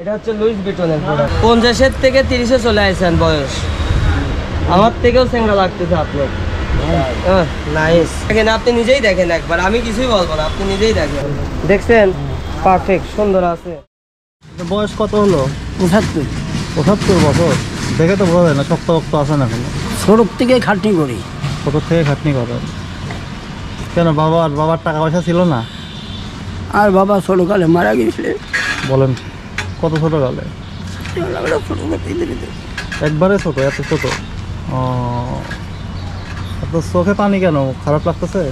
এটা হচ্ছে Luis ভিটনের product. 50 থেকে 30-এ চলে আসেন বয়স, আমার থেকেও চেংড়া লাগতেছে আপনি। নাইস, দেখেন আপনি নিজেই দেখেন একবার, আমি কিছুই বলবো না, আপনি নিজেই দেখেন। দেখছেন পারফেক্ট সুন্দর আছে। বয়স কত হলো? 75। 75 বছর। দেখে তো বোঝা যায় না, শক্ত রক্ত আছে না এখনো। ছোট থেকে খাটনি করি। ছোট থেকে খাটনি করেন কেন? বাবার টাকা পয়সা ছিল না? আর বাবা ছোটকালে মারা গেছিলে। বলেন কত ছোটকালে? একবারে ছোট, এত ছোট? ও, আপনার চোখে পানি কেন? খারাপ লাগতেছে?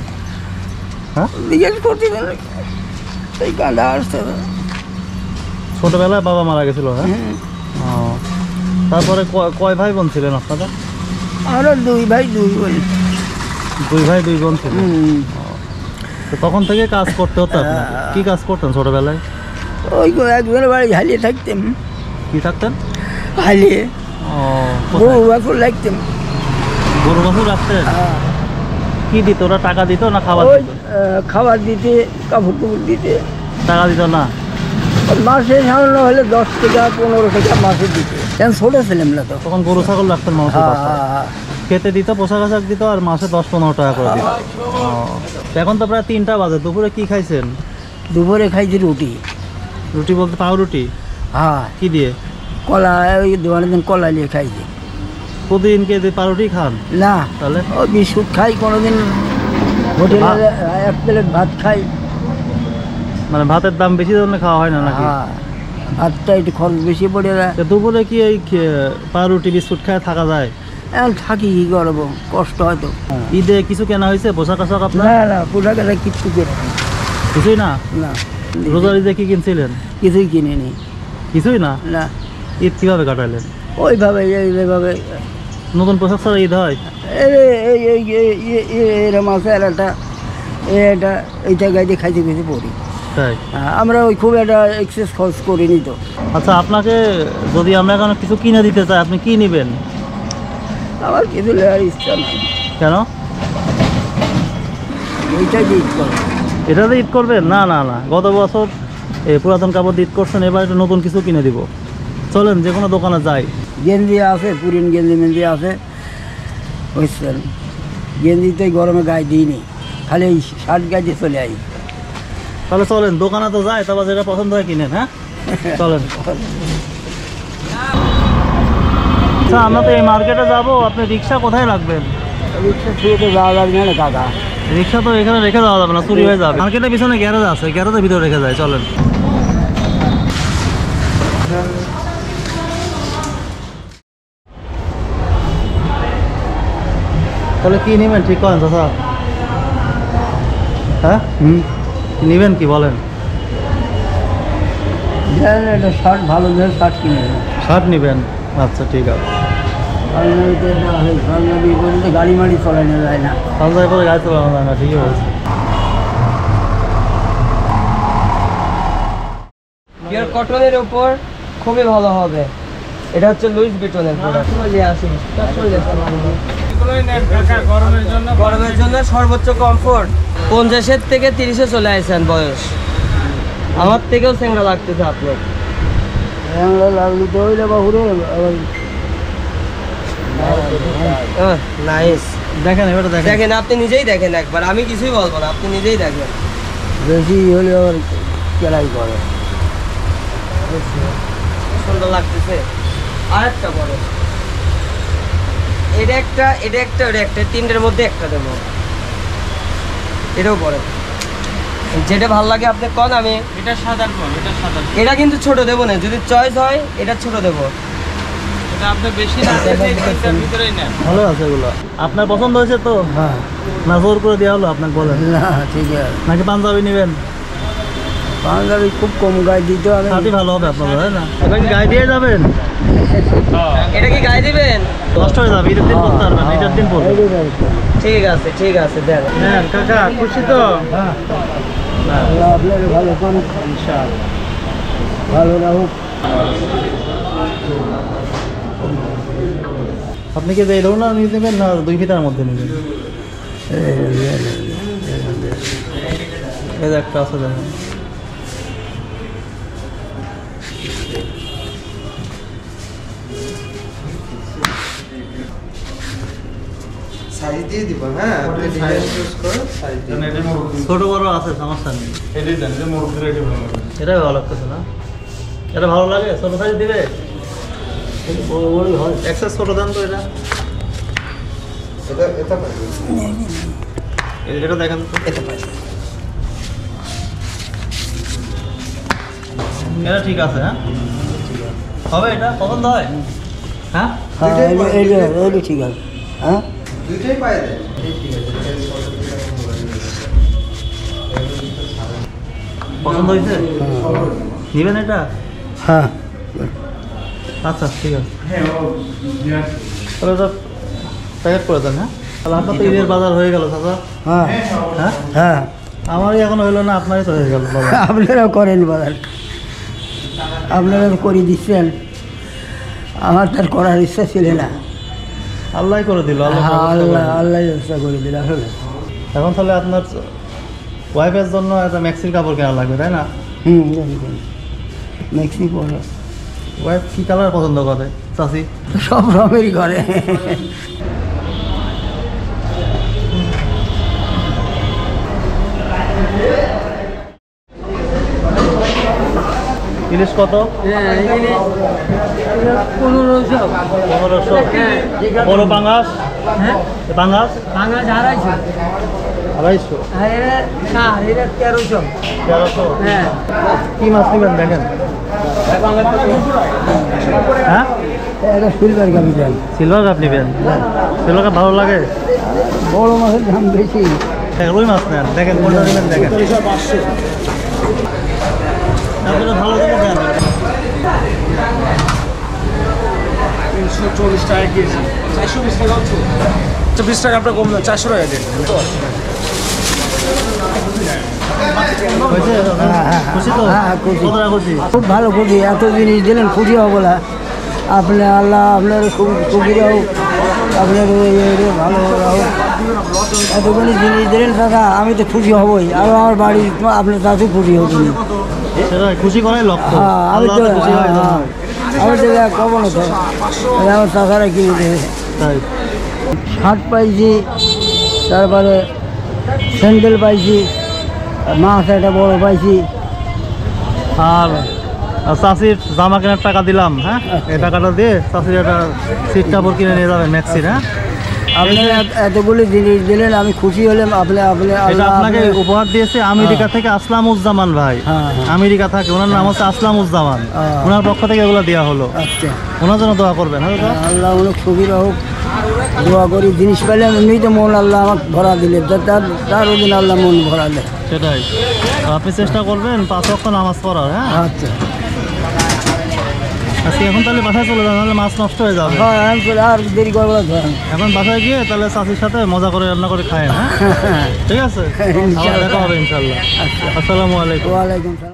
হ্যাঁ, জিজ্ঞেস করছি এই কাঁদা আসছে। ছোটবেলায় বাবা মারা গেছিল? হ্যাঁ। ও, তারপরে কয় ভাই বোন ছিলেন আপনারা? আমরা 2 ভাই 2 বোন। 2 ভাই 2 বোন ছিল। তো তখন থেকে কাজ করতে হতো আপনার? কি কাজ করতেন ছোটবেলায়? ওই একজনের বাড়ি হালিয়ে থাকতাম। কি থাকতেন? হালিয়ে। ও, গরু বাছুর লাগতাম। গরু বাছুর রাখতেন? কি দিত ওরা? টাকা দিত না খাবার দিত? খাবার দিতে, কাপড় টুপড় দিতে। টাকা দিত না? মাসে সামান্য হলে 10 টাকা 15 টাকা মাসে দিতে। কেন ছোট ছিলাম না তো তখন গরু ছাগল রাখতেন মানুষের বাসায়? খেতে দিত, পোশাক আশাক দিত, আর মাসে 10-15 টাকা করে দিত। এখন তো প্রায় 3টা বাজে, দুপুরে কি খাইছেন? দুপুরে খাইছি রুটি। রুটি বলতে পাউরুটি? হ্যাঁ। কি দিয়ে? কলা, ওই দোকানের দিন কলা নিয়ে খাইছি। প্রতিদিন কে পাউরুটি খান? না, তাহলে ও বিস্কুট খাই, কোনোদিন হোটেলে 1 প্লেট ভাত খাই। মানে ভাতের দাম বেশি জন্য খাওয়া হয় না নাকি? হ্যাঁ, ভাতটা একটু খরচ বেশি পড়ে যায়। দুপুরে কি এই পাউরুটি বিস্কুট খায় থাকা যায়? এখন থাকি, কি করবো, কষ্ট হয়তো। ঈদে কিছু কেনা হয়েছে পোশাক আশাক আপনার? না না, পোশাক আশাক কিচ্ছু কিনে কিছুই না? না। রোজার ঈদে কি কিনছিলেন? কিছুই কিনিনি। কিছুই না? না। ঈদ কিভাবে কাটাইলেন? ওইভাবে এইভাবে। নতুন পোশাক ছাড়া ঈদ হয়? এরম আছে আর একটা, এটা এইটা গাইতে খাইতে বেশি পড়ি। তাই? আমরা ওই খুব একটা এক্সেস খরচ করিনি তো। আচ্ছা, আপনাকে যদি আমরা এখন কিছু কিনে দিতে চাই, আপনি কি নেবেন? আমার কিছু নেওয়ার ইচ্ছা নাই। কেন? এইটাই ঈদ করবো। এটাতে ঈদ করবেন? না না না, গত বছর এই পুরাতন কাপড় ঈদ করছেন, এবার একটু নতুন কিছু কিনে দিব। চলেন যে কোনো দোকানে যাই। গেঞ্জি আছে, পুরিন গেঞ্জি মেঞ্জি আছে, বুঝছেন। গেঞ্জিতে গরমে গায়ে দিইনি, খালি এই শার্ট গায়ে দিয়ে চলে আই। তাহলে চলেন দোকানে তো যাই, তারপর যেটা পছন্দ হয় কিনেন। হ্যাঁ চলেন। আচ্ছা, আমরা তো এই মার্কেটে যাবো, আপনি রিক্সা কোথায় রাখবেন? রিক্সা ছুঁয়ে তো যাওয়া লাগবে না কাকা। রিক্সা তো এখানে রেখে যাওয়া যাবে না, চুরি হয়ে যাবে। মার্কেটের পিছনে গ্যারেজ আছে, গ্যারেজের ভিতরে রেখে যায়। চলেন। তাহলে কি নেবেন ঠিক করেন চাচা? হ্যাঁ, নেবেন কি বলেন? একটা শার্ট, ভালো ধরে শার্ট কিনে নেবেন। শার্ট নেবেন? আচ্ছা ঠিক আছে। গাড়ি মাড়ি চলানো যায় না। পাঞ্জাবি পরে গাড়ি চালানো যায় না, ঠিকই বলছি। পিওর কটনের উপর খুবই ভালো হবে। এটা হচ্ছে লুইস ভিটনের প্রোডাক্ট। গরমের জন্য সর্বোচ্চ কমফোর্ট। 50 থেকে 30-এ চলে আসেন বয়স, আমার থেকেও চেংড়া লাগতেছে আপনি। লাগলো তো ওই বাবুরে নাইস, দেখেন এবার দেখেন। দেখেন আপনি নিজেই দেখেন একবার, আমি কিছুই বলবো না, আপনি নিজেই দেখেন। বেশি হলে আবার কেলাই করে। সুন্দর লাগতেছে। আরেকটা বড়, এটা একটা, এটা একটা, ওটা একটা, 3টের মধ্যে একটা দেবো। এটাও বড়, যেটা ভালো লাগে আপনি কন। আমি এটা সাদা কোন? এটা সাদা। এটা কিন্তু ছোট দেবো না, যদি চয়েস হয় এটা ছোট দেবো। এটা আপনি বেশি না, এটার ভিতরেই নেন। ভালো আছে এগুলো। আপনার পছন্দ হয়েছে তো? হ্যাঁ। না জোর করে দেওয়া হলো আপনাকে? বলেন। না ঠিক আছে। নাকি পাঞ্জাবি নেবেন? পাঞ্জাবি খুব কম গায়ে দিতে হবে। শার্টই ভালো হবে আপনাদের, তাই না? এবার কি গায়ে দিয়ে যাবেন? এটা কি গায়ে দিবেন? নষ্ট হয়ে যাবে, ঈদের দিন করতে পারবেন, ঈদের দিন পড়বেন। ঠিক আছে ঠিক আছে, দেন। হ্যাঁ কাকা, খুশি তো? আপনার ভালো কোন ভালো রাখুক। আপনি কি এই ধরুন নিয়ে নেবেন না 2 ফিটার মধ্যে নেবেন? এই যে একটা আছে, দেখেন। সাইজ দিয়ে দিব, হ্যাঁ আপনি ডিজাইন চুজ করে সাইজ দিয়ে। ছোট বড় আছে, সমস্যা নেই। এটাই দেন যে মোড়ক দিয়ে এটাই ভালো লাগে। এটাই ভালো লাগতেছে না? এটা ভালো লাগে? ছোট সাইজ দিবে? বড় বড় হয়, এক্সেস ছোট দেন তো এটা। এটা পাইবে, এটা দেখেন তো। এটা পাইবে। এটা ঠিক আছে, হ্যাঁ হবে, এটা পছন্দ হয়? হ্যাঁ হ্যাঁ এইটা ঠিক আছে। হ্যাঁ দুইটাই পাই দেন। পছন্দ হয়েছে? নেবেন এটা? হ্যাঁ আচ্ছা ঠিক আছে, তাহলে এটা প্যাকেট করে দেন। হ্যাঁ তাহলে আপনার তো ঈদের বাজার হয়ে গেল চাচা। হ্যাঁ হ্যাঁ হ্যাঁ আমারই এখন হইলো না, আপনারই তো হয়ে গেল বাজার। আপনারাও করেন বাজার, আপনারা তো করে দিচ্ছেন, আমার তার করার ইচ্ছা ছিল না। আল্লাহ করে দিল, আল্লাহ হ্যাঁ, ব্যবস্থা আল্লাহ করে দিল। আল্লাহ ইচ্ছা করে দিল আসলে। এখন তাহলে আপনার ওয়াইফের জন্য একটা ম্যাক্সির কাপড় কেনা লাগবে, তাই না? মেক্সি পরে ওয়াইফ কী কালার পছন্দ করে চাচি? সব রকমেরই করে। ইলিশ কত? 1500। 1500। বড় পাঙ্গাস? পাঙ্গাস 250। 250। আর না, এটা 1300। 1300। হ্যাঁ কী মাছ নেবেন দেখেন? হ্যাঁ এটা সিলভার কাপি দেন। সিলভার কাপ নেবেন? সিলভার কাপ ভালো লাগে? বড় মাছের দাম বেশি। রুই মাছ নেন, দেখেন কোনটা নেবেন দেখেন। আপনি তো ভালো দেখে দেন। 340 টাকা কেজি, 420 টাকা হচ্ছে। 20 টাকা আপনার কম দেন, 400 টাকা দেন। হয়েছে? খুশি তো? হ্যাঁ, খুশি। কতটা খুশি? খুব ভালো খুশি, এত জিনিস দিলেন, খুশি হবো না। আপনি আল্লাহ আপনার খুব খুশি রাও, আপনার ভালো রাও। এতগুলি জিনিস দিলেন দাদা, আমি তো খুশি হবই, আর আমার বাড়ির আপনার তাতে খুশি হবেন। সেটা খুশি করাই লক্ষ্য। হ্যাঁ আমি আল্লাহ তো তো খুশি হয় না। আমি তো কব না, তো আমার চাষারা কিনে দেবে। তাই শার্ট পাইছি, তারপরে স্যান্ডেল পাইছি, মাছ একটা বড় পাইছি। আর চাষির জামা কেনার টাকা দিলাম, হ্যাঁ এই টাকাটা দিয়ে চাষির একটা সিট কাপড় কিনে নিয়ে যাবেন ম্যাক্সির। হ্যাঁ আপনি এতগুলি জিনিস দিলেন, আমি খুশি হলাম। আপনি আপনি এটা আল্লাহ আপনাকে আপনার- উপহার দিয়েছে আমেরিকা থেকে আসলামুজ্জামান ভাই। হ্যাঁ, হ্যাঁ। আমেরিকা থাকে, ওনার নাম হচ্ছে আসলামুজ্জামান। ওনার পক্ষ থেকে এগুলো দেওয়া হলো, আচ্ছা, ওনার জন্য দোয়া করবেন। হ্যাঁ দাদা? আল্লাহ অনেক সুখী হোক, দোয়া করি। জিনিস পেলে এমনি তো মন আল্লাহ আমাকে ভরা দিলে, তার ওদিন আল্লাহ মন ভরা দেয়। সেটাই, তো আপনি চেষ্টা করবেন 5 ওয়াক্ত নামাজ পড়ার। হ্যাঁ আচ্ছা, আজকে এখন তাহলে বাসায় চলে যান, নাহলে মাছ নষ্ট হয়ে যাবে। হ্যাঁ আমি বলি, আর দেরি করবো না, ধরেন। এখন বাসায় গিয়ে তাহলে চাষির সাথে মজা করে রান্না করে খায়েন। হ্যাঁ ঠিক আছে, আবার দেখা হবে ইনশাল্লাহ। আসসালামু আলাইকুম। ওয়ালাইকুম সালাম।